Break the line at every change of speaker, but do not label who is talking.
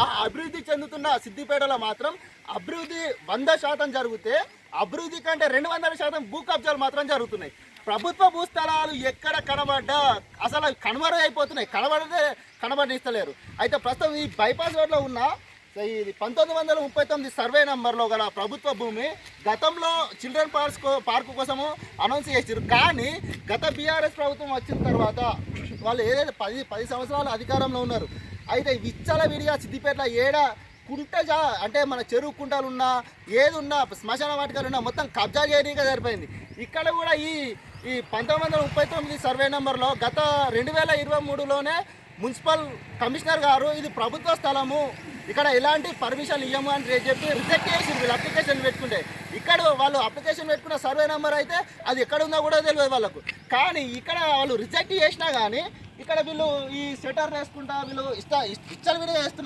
ఆ అభివృద్ధి చెందుతున్న సిద్దిపేటలో మాత్రం అభివృద్ధి 100% జరిగితే అభివృద్ధి కంటే 200% భూ కబ్జాలు మాత్రం జరుగుతున్నాయి. ప్రభుత్వ భూస్థలాలు ఎక్కడ కనబడ్డా అసలు అవి కనుమరుగైపోతున్నాయి. కనబడిస్తలేరు. అయితే ప్రస్తుతం ఈ బైపాస్ రోడ్లో ఉన్న ఇది 1939 సర్వే నెంబర్లో గల ప్రభుత్వ భూమి గతంలో చిల్డ్రన్ పార్కు కోసము అనౌన్స్ చేసారు. కానీ గత బీఆర్ఎస్ ప్రభుత్వం వచ్చిన తర్వాత వాళ్ళు ఏదైతే 10 సంవత్సరాలు అధికారంలో ఉన్నారు. అయితే విచ్చలవిడిగా సిద్దిపేటలో అంటే మన చెరువు కుంటలున్నా ఏదున్నా శ్మశాన వాటికలున్నా మొత్తం కబ్జా చేయడానికి సరిపోయింది. ఇక్కడ కూడా ఈ 1939 సర్వే నెంబర్లో గత 2023లోనే మున్సిపల్ కమిషనర్ గారు ఇది ప్రభుత్వ స్థలము, ఇక్కడ ఎలాంటి పర్మిషన్ ఇవ్వము అని చెప్పి రిజెక్ట్ చేసి వీళ్ళు అప్లికేషన్ పెట్టుకుంటే, ఇక్కడ వాళ్ళు అప్లికేషన్ పెట్టుకున్న సర్వే నెంబర్ అయితే అది ఎక్కడ ఉందో కూడా తెలియదు వాళ్ళకు. కానీ ఇక్కడ వాళ్ళు రిజెక్ట్ చేసినా కానీ ఇక్కడ వీళ్ళు ఈ సెటర్ వేసుకుంటా వీళ్ళు ఇచ్చలు విడిగా వేస్తున్నారు.